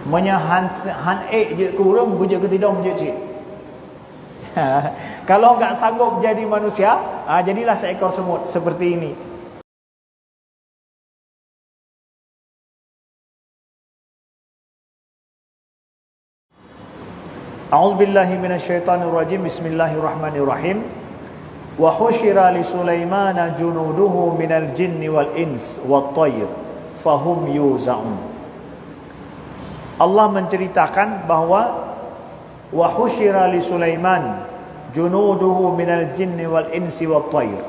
han je kurang buje ke tidak buje cik. Kalau enggak sanggup jadi manusia, jadilah seekor semut seperti ini. A'udzubillahi minasyaitonirrajim. Bismillahirrahmanirrahim. Wa husyira li Sulaimana junuduhu minal jinni wal ins wat tayr fahum yuza'un. Allah menceritakan bahwa wa husyira li Sulaiman junuduhu minal jinni wal insi wat tayr,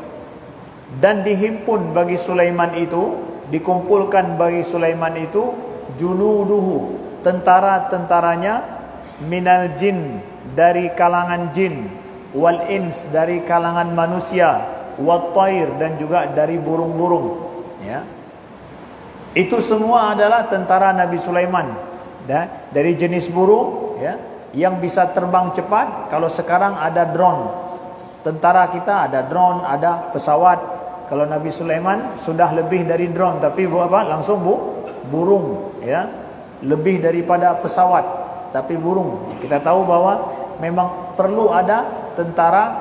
dan dihimpun bagi Sulaiman itu, dikumpulkan bagi Sulaiman itu junuduhu, tentara-tentaranya, minal jin, dari kalangan jin, wal ins, dari kalangan manusia, wat tayr, dan juga dari burung-burung, ya. Itu semua adalah tentara Nabi Sulaiman, dari jenis burung, ya, yang bisa terbang cepat. Kalau sekarang ada drone, tentara kita ada drone, ada pesawat. Kalau Nabi Sulaiman sudah lebih dari drone, tapi apa? Langsung burung, ya, lebih daripada pesawat, tapi burung. Kita tahu bahwa memang perlu ada tentara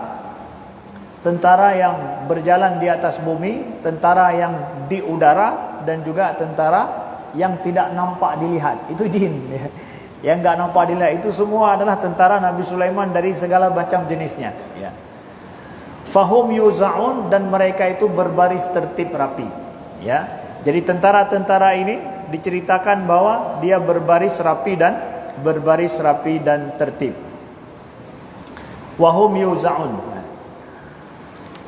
yang berjalan di atas bumi, tentara yang di udara, dan juga tentara yang tidak nampak dilihat. Itu jin, ya. Yang enggak nampak dilihat itu semua adalah tentara Nabi Sulaiman dari segala macam jenisnya, ya. Fahum yuza'un, dan mereka itu berbaris tertib rapi, ya. Jadi tentara-tentara ini diceritakan bahwa dia berbaris rapi dan tertib. Wahum yuza'un.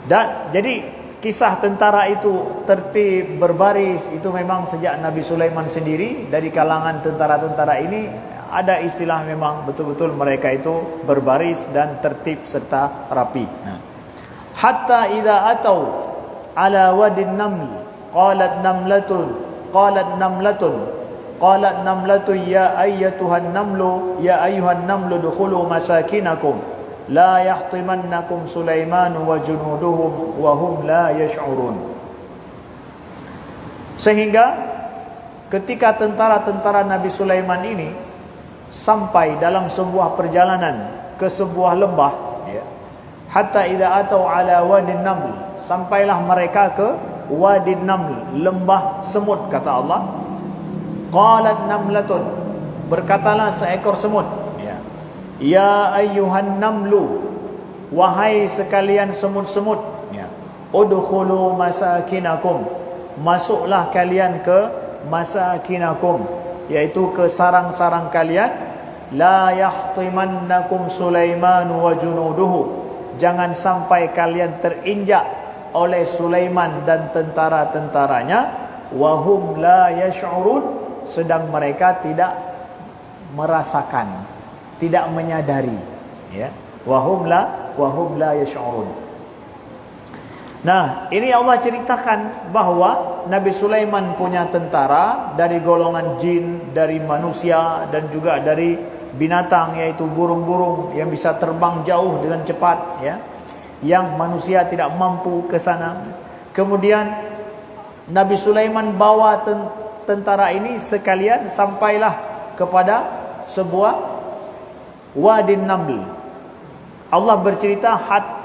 Dan jadi kisah tentara itu tertib berbaris itu memang sejak Nabi Sulaiman sendiri. Dari kalangan tentara-tentara ini ada istilah memang betul-betul mereka itu berbaris dan tertib serta rapi. Hatta idza atau ala wadin naml qalat namlatun ya ayyatuhan namlu dukhulu masakinakum la yahtimannakum Sulaimanu wa junuduhum wa hum la yash'urun. Sehingga ketika tentara-tentara Nabi Sulaiman ini sampai dalam sebuah perjalanan ke sebuah lembah, ya. Hatta idza atau ala wadin naml, sampailah mereka ke wadin naml, lembah semut, kata Allah. Qalat namlatun, berkatalah seekor semut, ya. Ya ayyuhan namlu, wahai sekalian semut-semut, ya. Udkhulu masakinakum, masuklah kalian ke masakinakum, yaitu ke sarang-sarang kalian. La yahtimannakum Sulaiman wa junuduhu, jangan sampai kalian terinjak oleh Sulaiman dan tentara-tentaranya. Wa hum la yash'urun, sedang mereka tidak merasakan, tidak menyadari, ya. Wahum la yash'urun. Nah, ini Allah ceritakan bahwa Nabi Sulaiman punya tentara dari golongan jin, dari manusia, dan juga dari binatang, yaitu burung-burung yang bisa terbang jauh dengan cepat, ya, yang manusia tidak mampu ke sana. Kemudian Nabi Sulaiman bawa tentara ini sekalian sampailah kepada sebuah wadin naml. Allah bercerita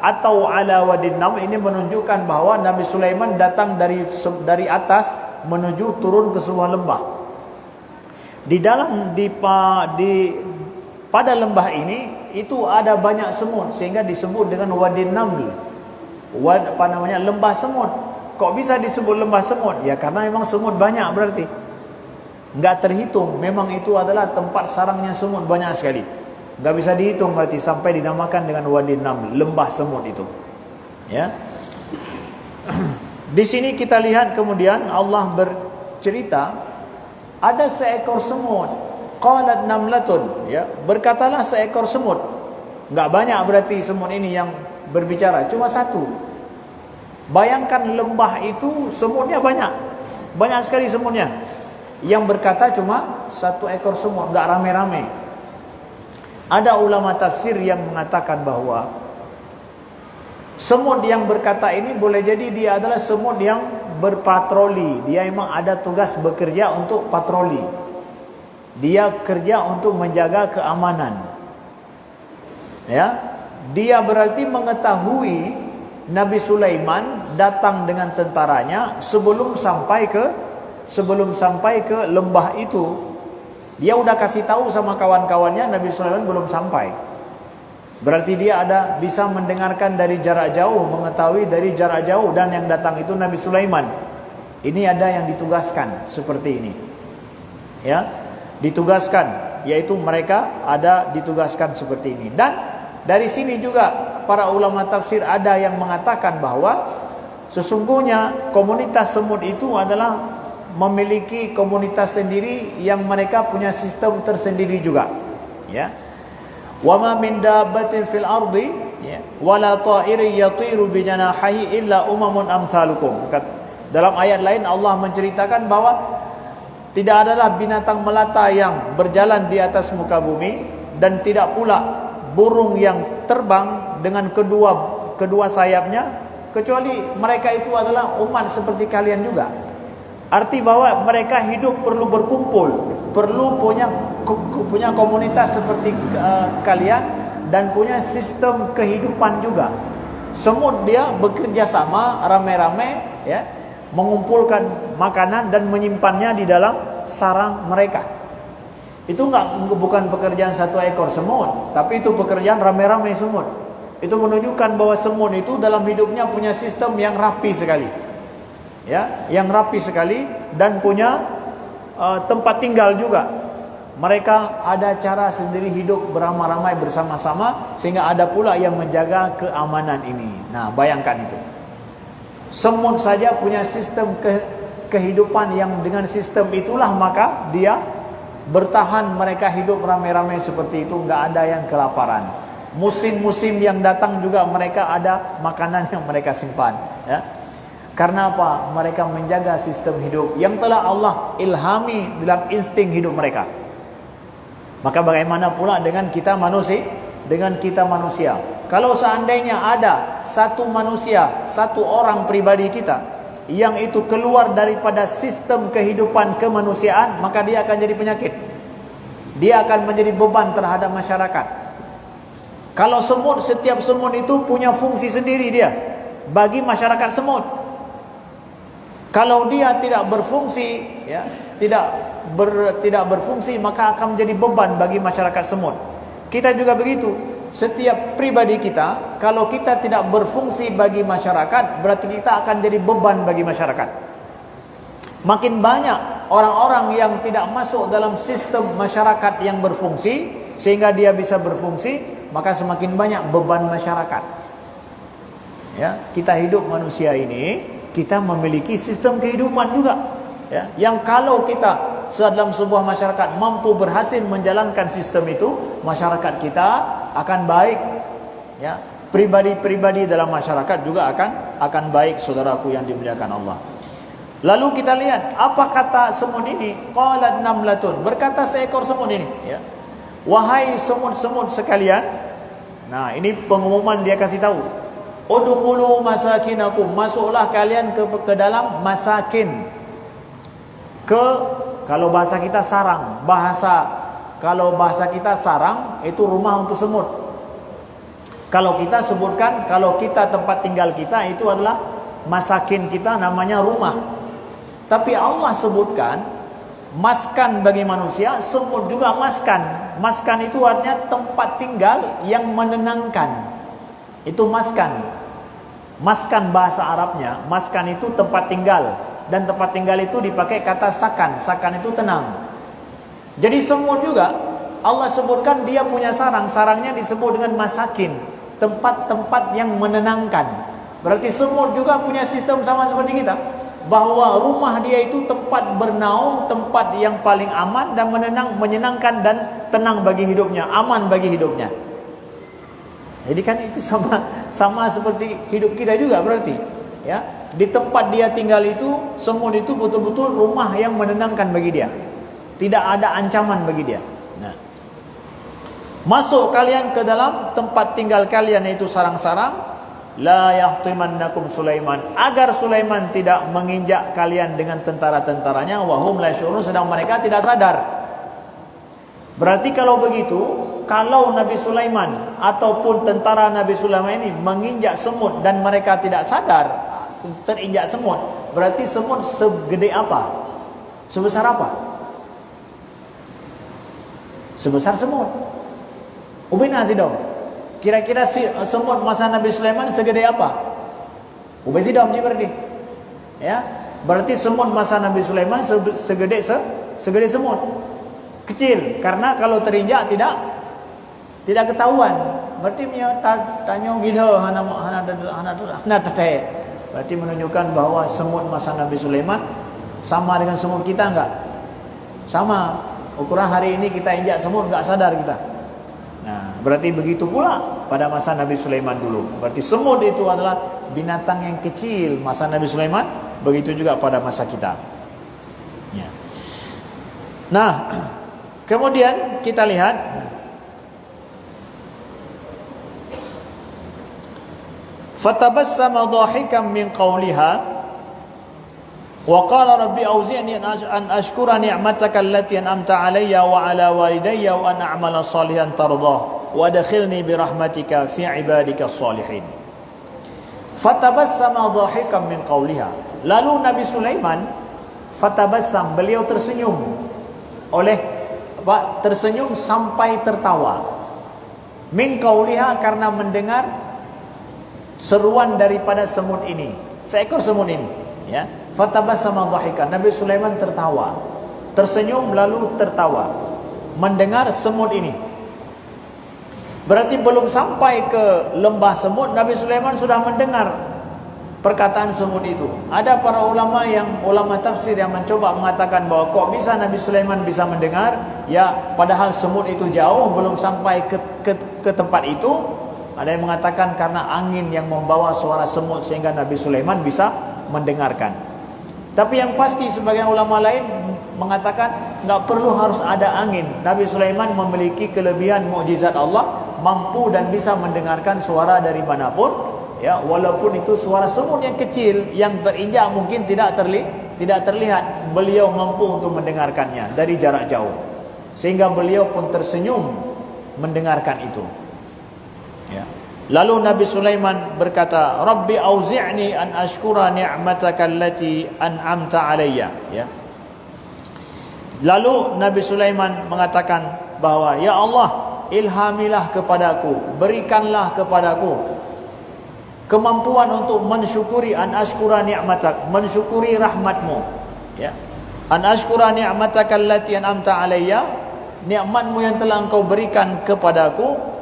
atau ala wadin naml, ini menunjukkan bahwa Nabi Sulaiman datang dari atas menuju turun ke sebuah lembah. Pada lembah ini itu ada banyak semut, sehingga disebut dengan wadin naml. Lembah semut. Kok bisa disebut lembah semut? Ya karena memang semut banyak, berarti enggak terhitung. Memang itu adalah tempat sarangnya semut banyak sekali. Enggak bisa dihitung, berarti sampai dinamakan dengan wadin naml, lembah semut itu. Ya. Di sini kita lihat kemudian Allah bercerita ada seekor semut. Qalat namlatun, ya, berkatalah seekor semut. Enggak banyak berarti semut ini yang berbicara, cuma satu. Bayangkan lembah itu semutnya banyak. Banyak sekali semutnya. Yang berkata cuma satu ekor semut, enggak rame-rame. Ada ulama tafsir yang mengatakan bahwa semut yang berkata ini boleh jadi dia adalah semut yang berpatroli. Dia memang ada tugas bekerja untuk patroli. Dia kerja untuk menjaga keamanan. Ya, dia berarti mengetahui Nabi Sulaiman datang dengan tentaranya sebelum sampai ke lembah itu. Dia udah kasih tahu sama kawan-kawannya Nabi Sulaiman belum sampai. Berarti dia bisa mendengarkan dari jarak jauh, mengetahui dari jarak jauh, dan yang datang itu Nabi Sulaiman. Ini ada yang ditugaskan seperti ini. Ya, ditugaskan, yaitu mereka ada ditugaskan seperti ini. Dan dari sini juga para ulama tafsir ada yang mengatakan bahwa sesungguhnya komunitas semut itu adalah memiliki komunitas sendiri yang mereka punya sistem tersendiri juga. Ya. Wa ma min dabbatin fil ardi wala ta'irin yatiru bi janahihi illa umamun amsalukum. Dalam ayat lain Allah menceritakan bahwa tidak adalah binatang melata yang berjalan di atas muka bumi, dan tidak pula burung yang terbang dengan kedua sayapnya, kecuali mereka itu adalah umat seperti kalian juga. Arti bahwa mereka hidup perlu berkumpul, perlu punya komunitas seperti kalian, dan punya sistem kehidupan juga. Semut dia bekerja sama rame-rame, ya, mengumpulkan makanan dan menyimpannya di dalam sarang mereka. Itu bukan pekerjaan satu ekor semut, tapi itu pekerjaan rame-rame semut. Itu menunjukkan bahwa semut itu dalam hidupnya punya sistem yang rapi sekali. Ya, yang rapi sekali, dan punya tempat tinggal juga. Mereka ada cara sendiri hidup beramai-ramai bersama-sama, sehingga ada pula yang menjaga keamanan ini. Nah, bayangkan itu. Semut saja punya sistem kehidupan yang dengan sistem itulah maka dia bertahan, mereka hidup ramai-ramai seperti itu, enggak ada yang kelaparan. Musim-musim yang datang juga mereka ada makanan yang mereka simpan, ya. Karena apa? Mereka menjaga sistem hidup yang telah Allah ilhami dalam insting hidup mereka. Maka bagaimana pula dengan kita manusia? Kalau seandainya ada satu manusia, satu orang pribadi kita yang itu keluar daripada sistem kehidupan kemanusiaan, maka dia akan jadi penyakit. Dia akan menjadi beban terhadap masyarakat. Kalau semut, setiap semut itu punya fungsi sendiri dia bagi masyarakat semut. Kalau dia tidak berfungsi, ya, tidak berfungsi, maka akan menjadi beban bagi masyarakat semut. Kita juga begitu. Setiap pribadi kita, kalau kita tidak berfungsi bagi masyarakat, berarti kita akan jadi beban bagi masyarakat. Makin banyak orang-orang yang tidak masuk dalam sistem masyarakat yang berfungsi, sehingga dia bisa berfungsi, maka semakin banyak beban masyarakat. Ya, kita hidup manusia ini, kita memiliki sistem kehidupan juga, ya, yang kalau kita dalam sebuah masyarakat mampu berhasil menjalankan sistem itu, masyarakat kita akan baik, ya. Pribadi-pribadi dalam masyarakat juga akan baik, saudaraku yang dimuliakan Allah. Lalu kita lihat apa kata semut ini. Qalat namlatun, berkata seekor semut ini, ya, wahai semut-semut sekalian. Nah, ini pengumuman dia kasih tahu. Udkhulu masakinakum, masuklah kalian ke dalam masakin. Kalau bahasa kita sarang, kalau bahasa kita sarang itu rumah untuk semut. Kalau kita sebutkan, kalau kita tempat tinggal kita itu adalah masakin kita, namanya rumah. Tapi Allah sebutkan maskan bagi manusia, semut juga maskan. Maskan itu artinya tempat tinggal yang menenangkan. Itu maskan. Maskan bahasa Arabnya, maskan itu tempat tinggal, dan tempat tinggal itu dipakai kata sakan. Sakan itu tenang. Jadi semut juga Allah sebutkan dia punya sarang. Sarangnya disebut dengan masakin, tempat-tempat yang menenangkan. Berarti semut juga punya sistem sama seperti kita, bahwa rumah dia itu tempat bernaung, tempat yang paling aman dan menyenangkan dan tenang bagi hidupnya, aman bagi hidupnya. Jadi kan itu sama seperti hidup kita juga berarti, ya. Di tempat dia tinggal itu, semut itu betul-betul rumah yang menenangkan bagi dia. Tidak ada ancaman bagi dia. Nah, masuk kalian ke dalam tempat tinggal kalian, yaitu sarang-sarang. La yahtimannakum Sulaiman, agar Sulaiman tidak menginjak kalian dengan tentara-tentaranya. Wahum la syurun, sedang mereka tidak sadar. Berarti kalau begitu, kalau Nabi Sulaiman ataupun tentara Nabi Sulaiman ini menginjak semut dan mereka tidak sadar terinjak semut, berarti semut segede apa? Sebesar apa? Sebesar semut. Ubina tidak? Kira-kira semut masa Nabi Sulaiman segede apa? Ubin tidak berarti. Ya, berarti semut masa Nabi Sulaiman segede semut. Kecil, karena kalau terinjak tidak ketahuan. Berarti tanya gila hana tete. Berarti menunjukkan bahwa semut masa Nabi Sulaiman sama dengan semut kita enggak? Sama. Ukuran hari ini kita injak semut enggak sadar kita. Nah, berarti begitu pula pada masa Nabi Sulaiman dulu. Berarti semut itu adalah binatang yang kecil masa Nabi Sulaiman, begitu juga pada masa kita. Ya. Nah, kemudian kita lihat fatabassama dhahikan min qawliha wa qala rabbi auzi'ni an ashkura ni'mataka allati an'amta 'alayya wa 'ala walidayya wa an a'mala salihan tardah wa adkhilni bi rahmatika fi 'ibadika shalihin. Fatabassama dhahikan min qawliha. Lalu Nabi Sulaiman fatabassam, beliau tersenyum tersenyum sampai tertawa. Min qawliha, karena mendengar seruan daripada semut ini, seekor semut ini, ya. Fatabassama dhahikan, Nabi Sulaiman tertawa, tersenyum lalu tertawa mendengar semut ini. Berarti belum sampai ke lembah semut, Nabi Sulaiman sudah mendengar perkataan semut itu. Ada para ulama tafsir yang mencoba mengatakan bahwa kok bisa Nabi Sulaiman bisa mendengar, ya padahal semut itu jauh, belum sampai ke tempat itu. Ada yang mengatakan karena angin yang membawa suara semut sehingga Nabi Sulaiman bisa mendengarkan. Tapi yang pasti sebagian ulama lain mengatakan enggak perlu harus ada angin. Nabi Sulaiman memiliki kelebihan mukjizat Allah, mampu dan bisa mendengarkan suara dari manapun, ya, walaupun itu suara semut yang kecil yang terinjak mungkin tidak terlihat, beliau mampu untuk mendengarkannya dari jarak jauh. Sehingga beliau pun tersenyum mendengarkan itu. Ya. Lalu Nabi Sulaiman berkata, Rabbi auzi'ni an ashkura ni'mataka allati an'amta 'alayya, ya. Lalu Nabi Sulaiman mengatakan bahwa, ya Allah, ilhamilah kepadaku, berikanlah kepadaku kemampuan untuk mensyukuri an ashkura ni'matak, mensyukuri rahmatmu, ya. An ashkura ni'mataka allati an'amta 'alayya, nikmatmu yang telah engkau berikan kepadaku,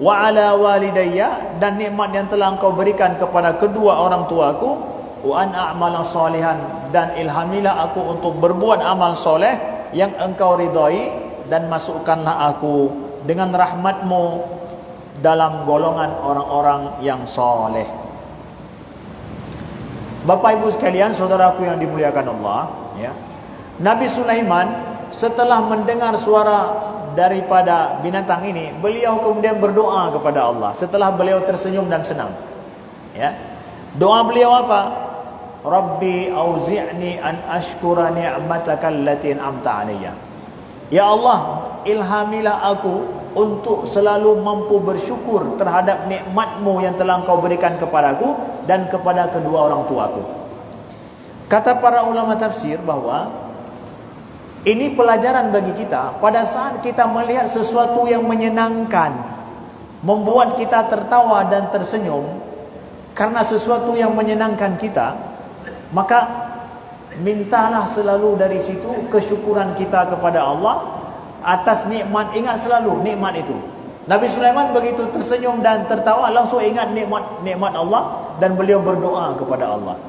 wa ala walidayya, dan nikmat yang telah engkau berikan kepada kedua orang tuaku, wa an a'mala salihan, dan ilhamilah aku untuk berbuat amal soleh yang engkau ridai, dan masukkanlah aku dengan rahmatmu dalam golongan orang-orang yang soleh. Bapak Ibu sekalian, saudaraku yang dimuliakan Allah, ya. Nabi Sulaiman setelah mendengar suara daripada binatang ini, beliau kemudian berdoa kepada Allah setelah beliau tersenyum dan senang, ya. Doa beliau apa? Rabbi auzi'ni an ashkura ni'mataka allati an'amta 'alayya. Ya Allah, ilhamilah aku untuk selalu mampu bersyukur terhadap nikmatmu yang telah engkau berikan kepadaku dan kepada kedua orang tuaku. Kata para ulama tafsir bahwa ini pelajaran bagi kita pada saat kita melihat sesuatu yang menyenangkan, membuat kita tertawa dan tersenyum karena sesuatu yang menyenangkan kita, maka mintalah selalu dari situ kesyukuran kita kepada Allah atas nikmat. Ingat selalu nikmat itu. Nabi Sulaiman begitu tersenyum dan tertawa, langsung ingat nikmat Allah dan beliau berdoa kepada Allah.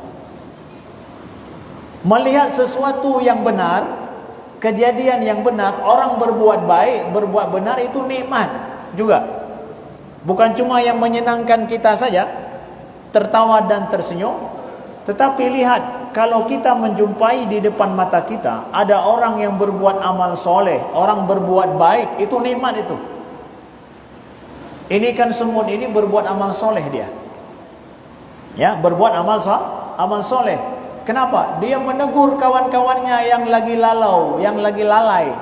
Melihat sesuatu yang benar, kejadian yang benar, orang berbuat baik, berbuat benar, itu nikmat juga. Bukan cuma yang menyenangkan kita saja, tertawa dan tersenyum, tetapi lihat, kalau kita menjumpai di depan mata kita ada orang yang berbuat amal soleh, orang berbuat baik, itu nikmat itu. Ini kan semut ini berbuat amal soleh dia, ya, berbuat amal soleh. Kenapa? Dia menegur kawan-kawannya yang lagi lalau, yang lagi lalai.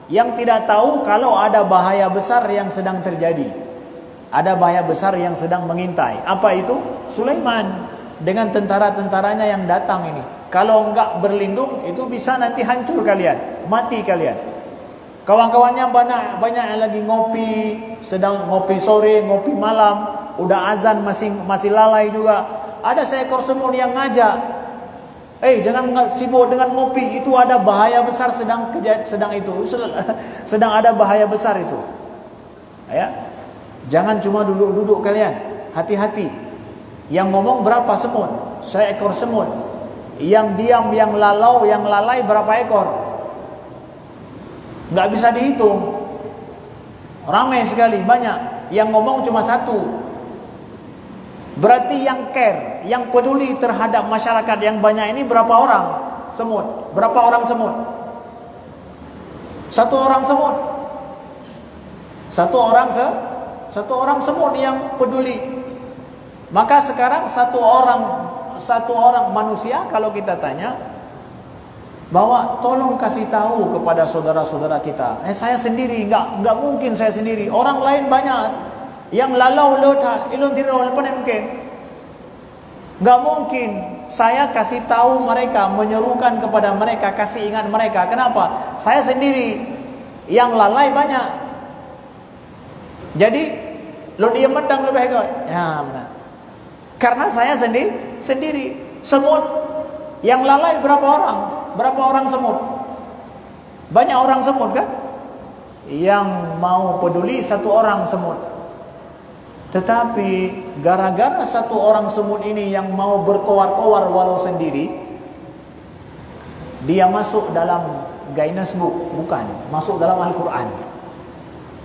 Yang tidak tahu kalau ada bahaya besar yang sedang terjadi. Ada bahaya besar yang sedang mengintai. Apa itu? Sulaiman dengan tentara-tentaranya yang datang ini. Kalau enggak berlindung, itu bisa nanti hancur kalian, mati kalian. Kawan-kawannya banyak yang lagi ngopi, sedang ngopi sore, ngopi malam, udah azan masih lalai juga. Ada seekor semut yang ngajak, jangan sibuk dengan ngopi, itu ada bahaya besar sedang ada bahaya besar itu. Ya. Jangan cuma duduk-duduk kalian, hati-hati. Yang ngomong berapa semut? Seekor semut. Yang diam, yang lalau, yang lalai berapa ekor? Nggak bisa dihitung. Ramai sekali, banyak. Yang ngomong cuma satu. Berarti yang care, yang peduli terhadap masyarakat yang banyak ini berapa orang semut? Berapa orang semut? Satu orang semut. Satu orang semut yang peduli. Maka sekarang satu orang manusia kalau kita tanya bahwa tolong kasih tahu kepada saudara-saudara kita. Saya sendiri, enggak mungkin saya sendiri. Orang lain banyak yang lalau lota, ilun tirau lepas mungkin. Enggak mungkin saya kasih tahu mereka, menyerukan kepada mereka, kasih ingat mereka. Kenapa? Saya sendiri, yang lalai banyak. Jadi lo dia medang lebih hebat. Ya benar. Karena saya sendiri. Semut yang lalai berapa orang? Berapa orang semut? Banyak orang semut kan? Yang mau peduli satu orang semut. Tetapi gara-gara satu orang semut ini yang mau berkoar-koar walau sendiri, dia masuk dalam Guinness Book. Bukan, masuk dalam Al-Quran.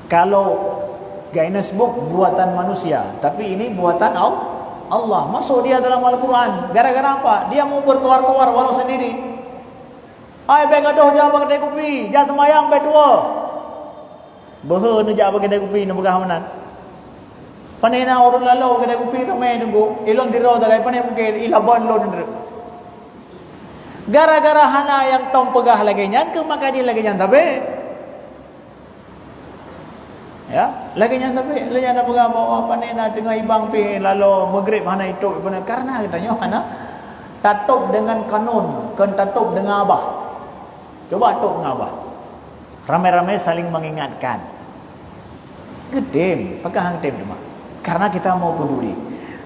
Kalau Guinness Book buatan manusia, tapi ini buatan Allah. Masuk dia dalam Al-Quran. Gara-gara apa? Dia mau berkoar-koar walau sendiri. Baik adoh jangan pakai kedai kopi, jangan semayang baik dua. Beha ni jangan pakai kedai kopi ni begah manan. Panena orang lalau kedai kopi ramai tunggu. Ilon tirau tak kai panai mungkin ilaban lon. Gara-gara hana yang tong pegah lagi nyan ke makaji lagi nyan tapi. Ya, lagi nyan tapi le nyan pegah bawa panena tengah ibang pi lalu maghrib hana itu karena katanya hana tatuk dengan kanun, kan tatuk dengan abah. Coba atuk dengan abah. Ramai-ramai saling mengingatkan. Gedem, pegang tem cuma. Karena kita mau peduli.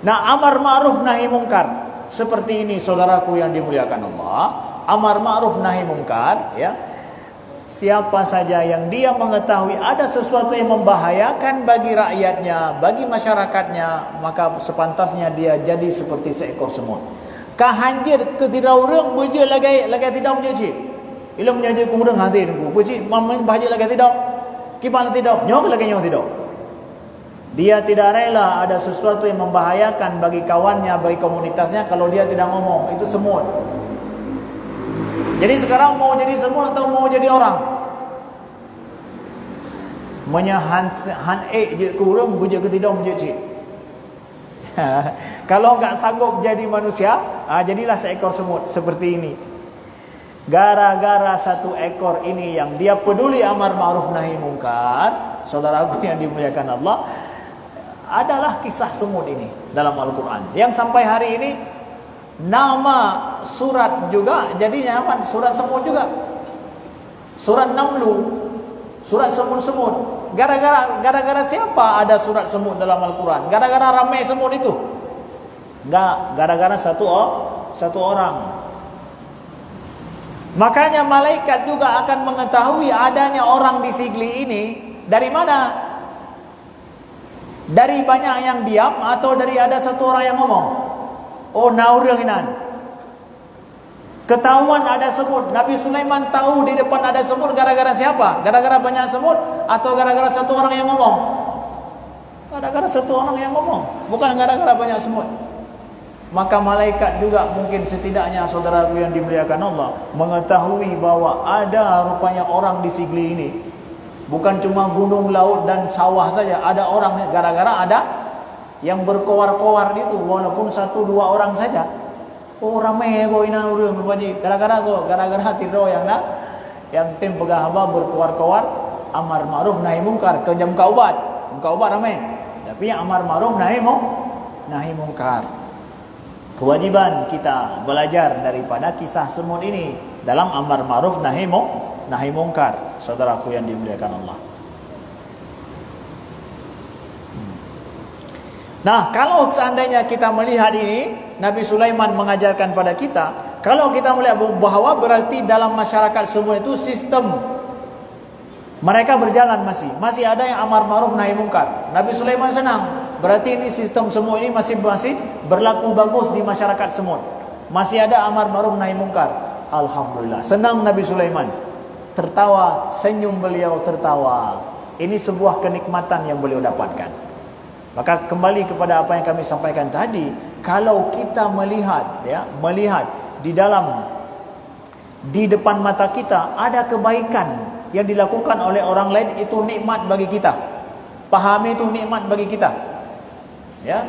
Nah, amar ma'ruf nahi mungkar seperti ini saudaraku yang dimuliakan Allah. Amar ma'ruf nahi mungkar, ya. Siapa saja yang dia mengetahui ada sesuatu yang membahayakan bagi rakyatnya, bagi masyarakatnya, maka sepantasnya dia jadi seperti seekor semut. Kahanjir ketidakurang beje lagi tidak menjadi. Ilang menjadi kurang hati nunggu. Beje mamang bahagia lagi tidak. Kipan tidak. Nyok lagi nyok tidak. Dia tidak rela ada sesuatu yang membahayakan bagi kawannya, bagi komunitasnya kalau dia tidak ngomong. Itu semut. Jadi sekarang mau jadi semut atau mau jadi orang? Menyahan je kurang beje ketidakang menjadi. Kalau enggak sanggup jadi manusia, jadilah seekor semut seperti ini. Gara-gara satu ekor ini yang dia peduli amar ma'ruf nahi mungkar, saudaraku yang dimuliakan Allah, adalah kisah semut ini dalam Al-Quran. Yang sampai hari ini nama surat juga jadinya apa? Surat semut juga. Surat Namlu, surat semut-semut. Gara-gara siapa ada surat semut dalam Al-Quran? Gara-gara ramai semut itu? Enggak, gara-gara satu orang. Makanya malaikat juga akan mengetahui adanya orang di Sigli ini dari mana? Dari banyak yang diam atau dari ada satu orang yang ngomong? Oh, naurinan. Ketahuan ada semut. Nabi Sulaiman tahu di depan ada semut gara-gara siapa? Gara-gara banyak semut atau gara-gara satu orang yang ngomong? Gara-gara satu orang yang ngomong, bukan gara-gara banyak semut. Maka malaikat juga mungkin setidaknya saudaraku yang dimuliakan Allah mengetahui bahwa ada rupanya orang di Sigli ini. Bukan cuma gunung, laut dan sawah saja, ada orang. Gara-gara ada yang berkoar-koar itu, walaupun satu dua orang saja. Oh ramai kau ina urang berbaji. Gara-gara tidur Yang tim pegang haba berkuar-kuar amar ma'ruf nahi mungkar, kerja muka ubat. Muka ubat ramai. Tapi yang amar ma'ruf nahi mungkar. Kewajiban kita belajar daripada kisah semut ini dalam amar ma'ruf nahi mungkar. Saudaraku yang dimuliakan Allah. Nah, kalau seandainya kita melihat ini, Nabi Sulaiman mengajarkan pada kita, kalau kita melihat bahawa berarti dalam masyarakat semua itu sistem mereka berjalan masih ada yang amar ma'ruf nahi mungkar. Nabi Sulaiman senang. Berarti ini sistem semua ini masih berlaku bagus di masyarakat semut. Masih ada amar ma'ruf nahi mungkar. Alhamdulillah. Senang Nabi Sulaiman. Tertawa, senyum beliau tertawa. Ini sebuah kenikmatan yang beliau dapatkan. Maka kembali kepada apa yang kami sampaikan tadi, kalau kita melihat di depan mata kita ada kebaikan yang dilakukan oleh orang lain, itu nikmat bagi kita. Pahami itu nikmat bagi kita. Ya.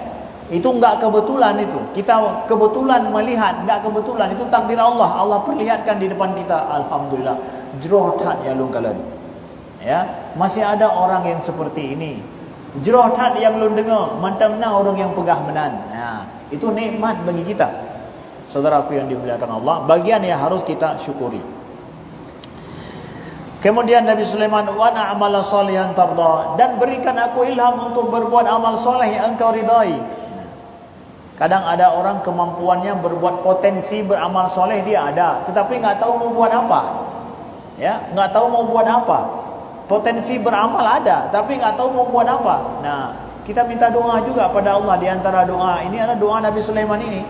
Itu enggak kebetulan itu. Kita kebetulan melihat, enggak kebetulan, itu takdir Allah. Allah perlihatkan di depan kita. Alhamdulillah. Jerohat ya lungkalan. Ya, masih ada orang yang seperti ini. Jerohat yang lu dengar, mantangna orang yang pegah menan. Nah, itu nikmat bagi kita. Saudaraku yang dimuliakan Allah, bagian yang harus kita syukuri. Kemudian Nabi Sulaiman, wa na'amala salihan tarda, dan berikan aku ilham untuk berbuat amal soleh yang engkau ridai. Kadang ada orang kemampuannya berbuat potensi beramal soleh dia ada, tetapi enggak tahu mau buat apa. Ya, enggak tahu mau buat apa. Potensi beramal ada, tapi enggak tahu mau buat apa. Nah, kita minta doa juga pada Allah. Di antara doa ini adalah doa Nabi Sulaiman ini.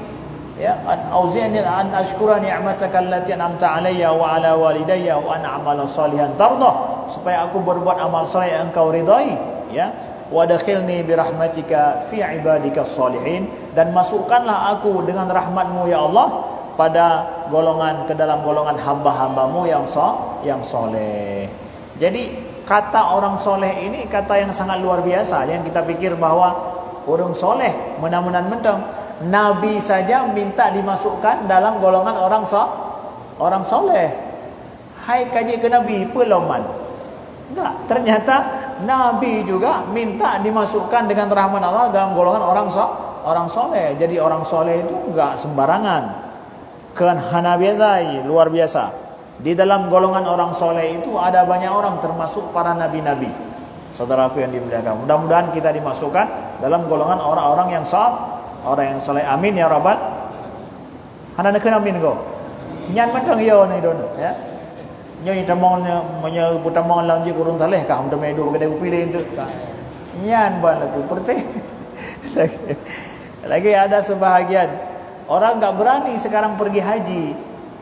Ya, auzi'ni an ashkura ni'mataka allati an'amta 'alayya wa 'ala walidayya wa an a'mala salihan tardah, supaya aku berbuat amal saleh yang engkau ridai, ya. Wa dakhilni bi rahmatika fi ibadikas salihin, dan masukkanlah aku dengan rahmatmu ya Allah pada ke dalam golongan hamba-hambamu yang soleh. Jadi kata orang soleh ini kata yang sangat luar biasa. Yang kita pikir bahwa orang soleh menamunan mentang, Nabi saja minta dimasukkan dalam golongan orang soleh. Hai kaji ke Nabi peloman. Enggak, ternyata Nabi juga minta dimasukkan dengan rahmat Allah dalam golongan orang soleh. Jadi orang soleh itu enggak sembarangan. Kan hanabiazai luar biasa. Di dalam golongan orang soleh itu ada banyak orang, termasuk para nabi-nabi. Saudaraku yang dimuliakan, mudah-mudahan kita dimasukkan dalam golongan orang-orang yang soleh. Amin ya rabbal. Hana nak amin ko. Nyan matang yo ni don ya. Nyoi tamong menye putamong lanji kurun taleh ka hum tame do kedai upile itu. Nyan ban lagu perse. Lagi ada sebahagian orang enggak berani sekarang pergi haji.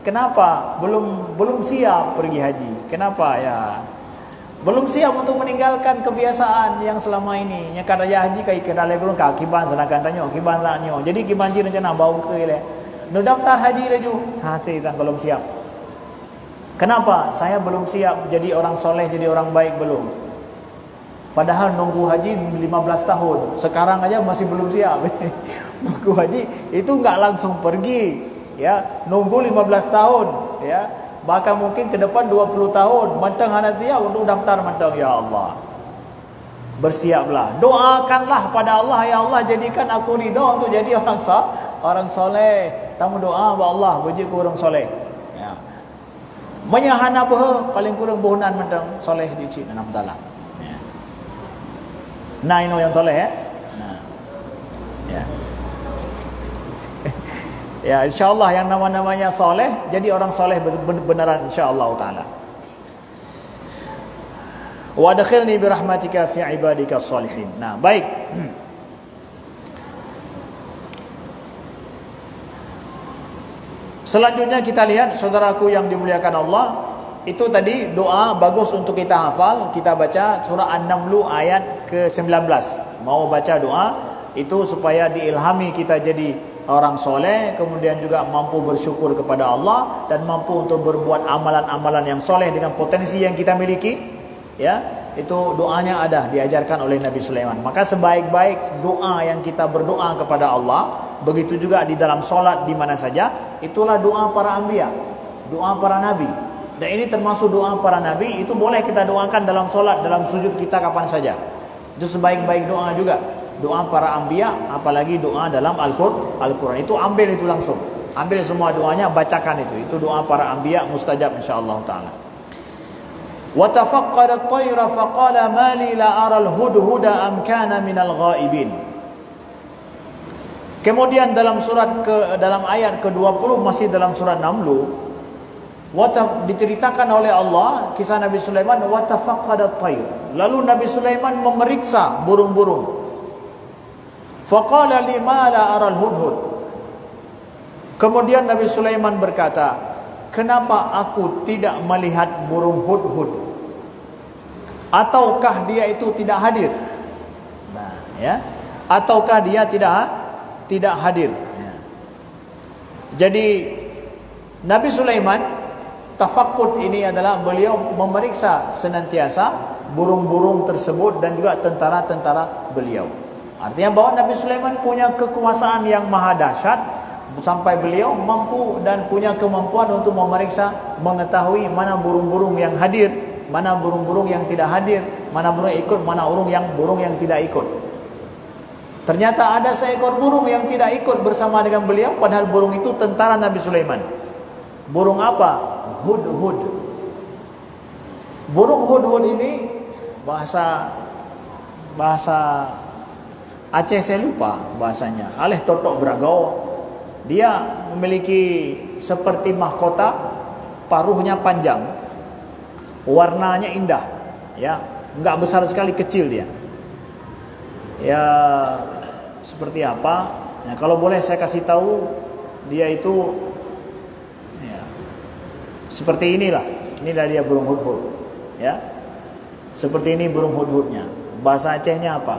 Kenapa? Belum siap pergi haji. Kenapa ya? Belum siap untuk meninggalkan kebiasaan yang selama ini. Nya kada haji kai kada le gurun ka kiban sanakan tanyo, kiban sanyo. Jadi kiban ji rencana bau ke le. No daftar haji leju. Hati tang belum siap. Kenapa? Saya belum siap jadi orang soleh, jadi orang baik belum. Padahal nunggu haji 15 tahun. Sekarang aja masih belum siap. Nunggu haji itu enggak langsung pergi. Ya, nunggu 15 tahun, ya. Bahkan mungkin ke depan 20 tahun. Mantang hana siap untuk daftar mantang, ya Allah. Bersiaplah. Doakanlah pada Allah, ya Allah jadikan aku ridha untuk jadi orang soleh. Tamu doa ba Allah bagi ku orang soleh. Ya. Menyahana bah paling kurang bohunan mantang soleh di sini enam dalam. Ya. Nah, ini yang soleh ya. Nah. Ya. Ya, insyaallah yang nama-namanya soleh jadi orang soleh beneran insyaallah taala. Wa adkhilni bi rahmatika fi ibadikas salihin. Nah, baik. Selanjutnya kita lihat saudaraku yang dimuliakan Allah, itu tadi doa bagus untuk kita hafal. Kita baca surah An-Naml ayat ke-19. Mau baca doa itu supaya diilhami kita jadi orang soleh, kemudian juga mampu bersyukur kepada Allah dan mampu untuk berbuat amalan-amalan yang soleh dengan potensi yang kita miliki. Ya, itu doanya ada diajarkan oleh Nabi Sulaiman. Maka sebaik-baik doa yang kita berdoa kepada Allah, begitu juga di dalam solat di mana saja, itulah doa para anbiya, doa para nabi. Dan ini termasuk doa para nabi. Itu boleh kita doakan dalam solat, dalam sujud kita kapan saja. Itu sebaik-baik doa juga. Doa para anbiya, apalagi doa dalam Al-Quran. Itu ambil itu langsung. Ambil semua doanya, bacakan itu. Itu doa para anbiya mustajab insyaAllah ta'ala. وَتَفَقَّدَ الطَّيْرَ فَقَالَ مَا لِي لَا أَرَى الْهُدْهُدَ أَمْ كَانَ مِنَ الْغَائِبِينَ. Kemudian dalam dalam ayat ke-20 masih dalam surat Naml, diceritakan oleh Allah kisah Nabi Sulaiman, وَتَفَقَّدَ الطَّيْرَ. Lalu Nabi Sulaiman memeriksa burung-burung. فَقَالَ لِمَا لَا أَرَى الْهُدْهُدَ. Kemudian Nabi Sulaiman berkata, kenapa aku tidak melihat burung hudhud? Ataukah dia itu tidak hadir? Nah, ya. Ataukah dia tidak hadir? Ya. Jadi Nabi Sulaiman, tafakkud ini adalah beliau memeriksa senantiasa burung-burung tersebut dan juga tentara-tentara beliau. Artinya bahwa Nabi Sulaiman punya kekuasaan yang maha dahsyat, sampai beliau mampu dan punya kemampuan untuk memeriksa, mengetahui mana burung-burung yang hadir, mana burung-burung yang tidak hadir, mana burung yang ikut, mana burung yang tidak ikut. Ternyata ada seekor burung yang tidak ikut bersama dengan beliau, padahal burung itu tentara Nabi Sulaiman. Burung apa? Hudhud. Burung hudhud ini bahasa Aceh, saya lupa bahasanya. Aleh totok beragau. Dia memiliki seperti mahkota, paruhnya panjang, warnanya indah, ya, enggak besar sekali, kecil dia. Ya, seperti apa? Ya, kalau boleh saya kasih tahu, dia itu, ya, seperti inilah. Inilah dia burung hudhud, ya. Seperti ini burung hudhudnya. Bahasa Acehnya apa?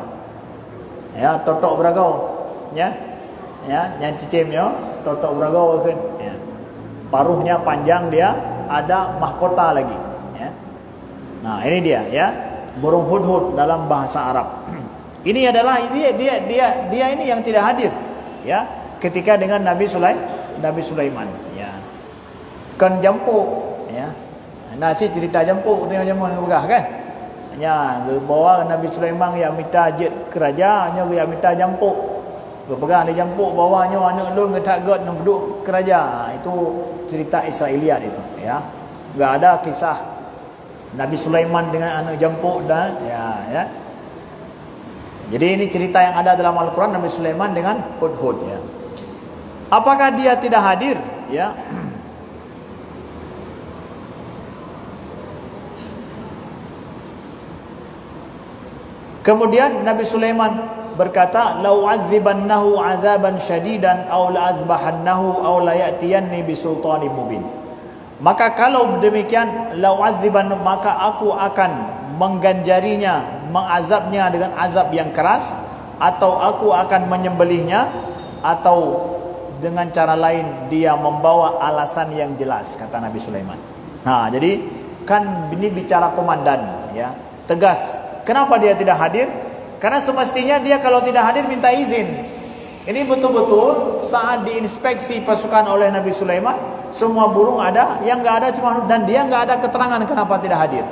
Ya, totok beragau, ya. Ya, yang cicimnya totok beragau kan, ya. Paruhnya panjang, dia ada mahkota lagi, ya. Nah, ini dia, ya, burung hudhud dalam bahasa Arab. Ini adalah dia ini yang tidak hadir, ya, ketika dengan Nabi Sulaiman, ya. Kan jampuk, ya. Nah, cerita jampuk ni macam mana begah kan? Ya, bawa Nabi Sulaiman yang minta jet kerajaannya, yang minta jampuk. Berpegang di jampuk bawahnya anak lu ngetak god nak duduk kerajaan. Itu cerita Israeliat itu, ya. Enggak ada kisah Nabi Sulaiman dengan anak jampuk dan ya. Jadi ini cerita yang ada dalam Al-Quran, Nabi Sulaiman dengan hudhud, ya. Apakah dia tidak hadir? Ya. Kemudian Nabi Sulaiman berkata, "Lau 'adzibannahu 'adzaban syadidan aw la'adzbahannahu aw la ya'tiyanni bisultanin mubin." Maka kalau demikian, lau 'adziban, maka aku akan mengganjarinya, mengazabnya dengan azab yang keras, atau aku akan menyembelihnya, atau dengan cara lain dia membawa alasan yang jelas, kata Nabi Sulaiman. Nah, jadi kan ini bicara komandan, ya, tegas. Kenapa dia tidak hadir? Karena semestinya dia kalau tidak hadir minta izin. Ini betul-betul saat diinspeksi pasukan oleh Nabi Sulaiman, semua burung ada, yang enggak ada cuma, dan dia enggak ada keterangan kenapa tidak hadir.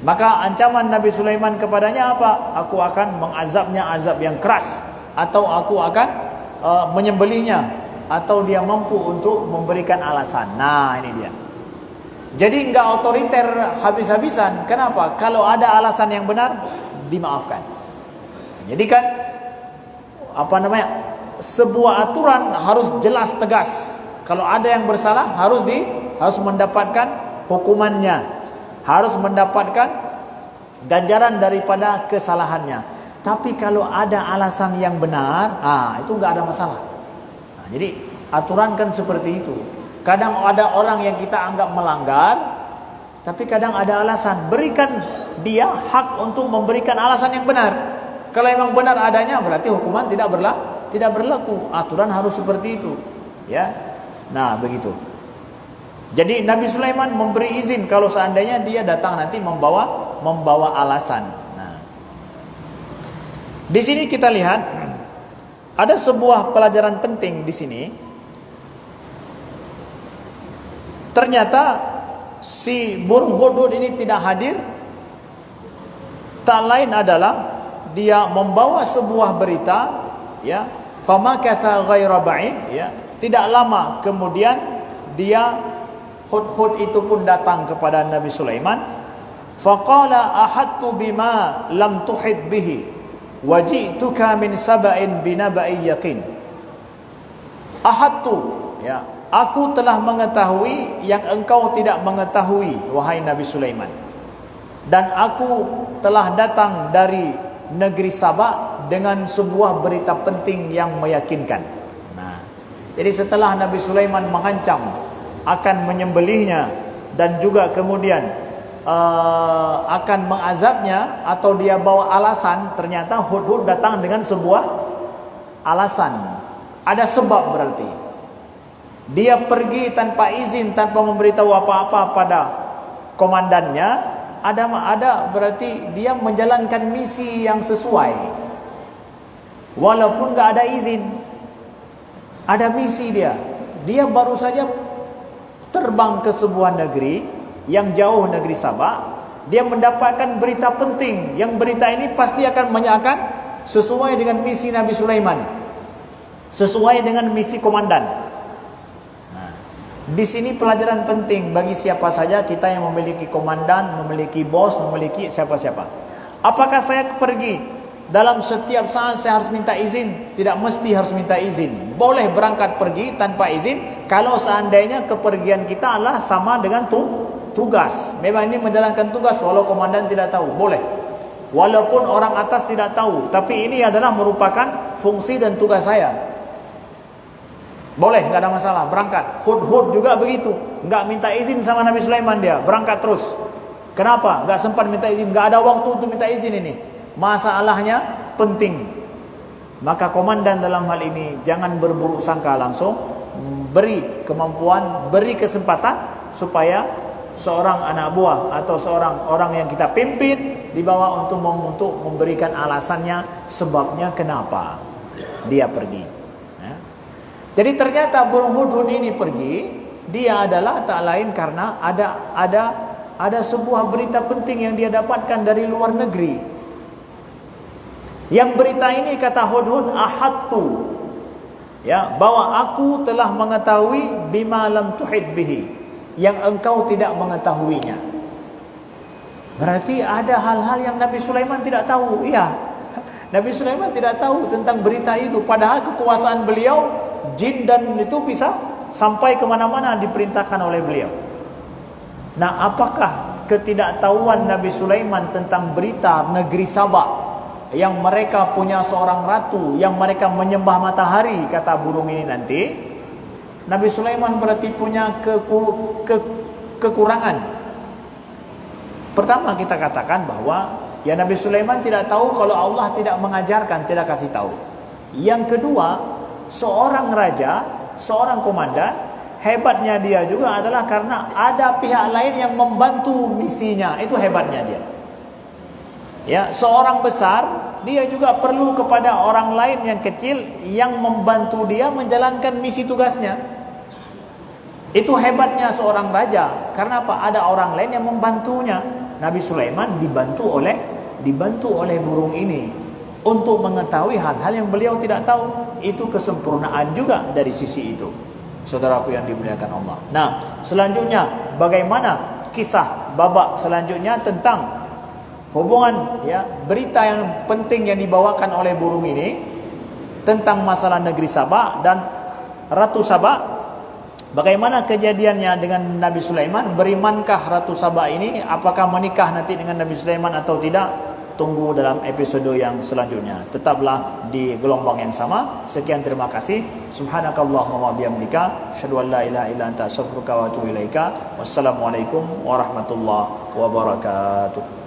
Maka ancaman Nabi Sulaiman kepadanya apa? Aku akan mengazabnya azab yang keras, atau aku akan menyembelihnya, atau dia mampu untuk memberikan alasan. Nah, ini dia. Jadi enggak otoriter habis-habisan. Kenapa? Kalau ada alasan yang benar, dimaafkan. Jadi kan sebuah aturan harus jelas, tegas. Kalau ada yang bersalah harus mendapatkan hukumannya, harus mendapatkan ganjaran daripada kesalahannya. Tapi kalau ada alasan yang benar, itu enggak ada masalah. Nah, jadi aturan kan seperti itu. Kadang ada orang yang kita anggap melanggar, tapi kadang ada alasan. Berikan dia hak untuk memberikan alasan yang benar. Kalau memang benar adanya, berarti hukuman tidak berlaku. Aturan harus seperti itu, ya. Nah, begitu. Jadi Nabi Sulaiman memberi izin kalau seandainya dia datang nanti membawa alasan. Nah, di sini kita lihat ada sebuah pelajaran penting di sini. Ternyata si burung hudhud ini tidak hadir, tak lain adalah dia membawa sebuah berita, ya, famakatha ghaira ba'id, ya, tidak lama kemudian dia hudhud itu pun datang kepada Nabi Sulaiman. Faqala ahadtu bima lam tuhid bihi waji'tuka min saba'in binaba'i yaqin. Ahadtu, ya, aku telah mengetahui yang engkau tidak mengetahui, wahai Nabi Sulaiman. Dan aku telah datang dari negeri Sabak dengan sebuah berita penting yang meyakinkan. Nah, jadi setelah Nabi Sulaiman mengancam akan menyembelihnya dan juga kemudian akan mengazabnya, atau dia bawa alasan, ternyata hudhud datang dengan sebuah alasan. Ada sebab berarti. Dia pergi tanpa izin, tanpa memberitahu apa-apa pada komandannya. Ada berarti dia menjalankan misi yang sesuai. Walaupun enggak ada izin. Ada misi dia. Dia baru saja terbang ke sebuah negeri yang jauh, negeri Sabak. Dia mendapatkan berita penting. Yang berita ini pasti akan menyatakan sesuai dengan misi Nabi Sulaiman. Sesuai dengan misi komandan. Di sini pelajaran penting bagi siapa saja kita yang memiliki komandan, memiliki bos, memiliki siapa-siapa. Apakah saya pergi dalam setiap saat saya harus minta izin? Tidak mesti harus minta izin. Boleh berangkat pergi tanpa izin kalau seandainya kepergian kita adalah sama dengan tugas. Memang ini menjalankan tugas walau komandan tidak tahu, boleh. Walaupun orang atas tidak tahu, tapi ini adalah merupakan fungsi dan tugas saya. Boleh, enggak ada masalah, berangkat. Hudhud juga begitu, enggak minta izin sama Nabi Sulaiman, dia berangkat terus. Kenapa? Enggak sempat minta izin, enggak ada waktu untuk minta izin ini. Masalahnya penting. Maka komandan dalam hal ini jangan berburuk sangka langsung, beri kemampuan, beri kesempatan supaya seorang anak buah atau seorang orang yang kita pimpin dibawa untuk memberikan alasannya, sebabnya kenapa dia pergi. Jadi ternyata burung hudhud ini pergi, dia adalah tak lain karena ada sebuah berita penting yang dia dapatkan dari luar negeri. Yang berita ini kata hudhud, ahadtu, ya, bahwa aku telah mengetahui bima lam tuhid bihi, yang engkau tidak mengetahuinya. Berarti ada hal-hal yang Nabi Sulaiman tidak tahu. Iya, Nabi Sulaiman tidak tahu tentang berita itu, padahal kekuasaan beliau, jin dan itu bisa sampai kemana-mana diperintahkan oleh beliau. Nah, apakah ketidaktahuan Nabi Sulaiman tentang berita negeri Sabak yang mereka punya seorang ratu yang mereka menyembah matahari, kata burung ini nanti, Nabi Sulaiman berarti punya kekurangan. Pertama kita katakan bahwa ya Nabi Sulaiman tidak tahu kalau Allah tidak mengajarkan, tidak kasih tahu. Yang kedua, seorang raja, seorang komandan, hebatnya dia juga adalah karena ada pihak lain yang membantu misinya. Itu hebatnya dia. Ya, seorang besar, dia juga perlu kepada orang lain yang kecil yang membantu dia menjalankan misi tugasnya. Itu hebatnya seorang raja. Karena apa? Ada orang lain yang membantunya. Nabi Sulaiman dibantu oleh burung ini untuk mengetahui hal-hal yang beliau tidak tahu. Itu kesempurnaan juga dari sisi itu, saudaraku yang dimuliakan Allah. Nah, selanjutnya bagaimana kisah babak selanjutnya tentang hubungan, ya, berita yang penting yang dibawakan oleh burung ini tentang masalah negeri Sabak dan Ratu Sabak. Bagaimana kejadiannya dengan Nabi Sulaiman? Berimankah Ratu Sabak ini? Apakah menikah nanti dengan Nabi Sulaiman atau tidak? Tunggu dalam episode yang selanjutnya. Tetaplah di gelombang yang sama. Sekian, terima kasih. Subhanakallahumma wa bihamdika, asyhadu an la ilaha illa anta, astaghfiruka wa atubu ilaika. Wassalamualaikum warahmatullahi wabarakatuh.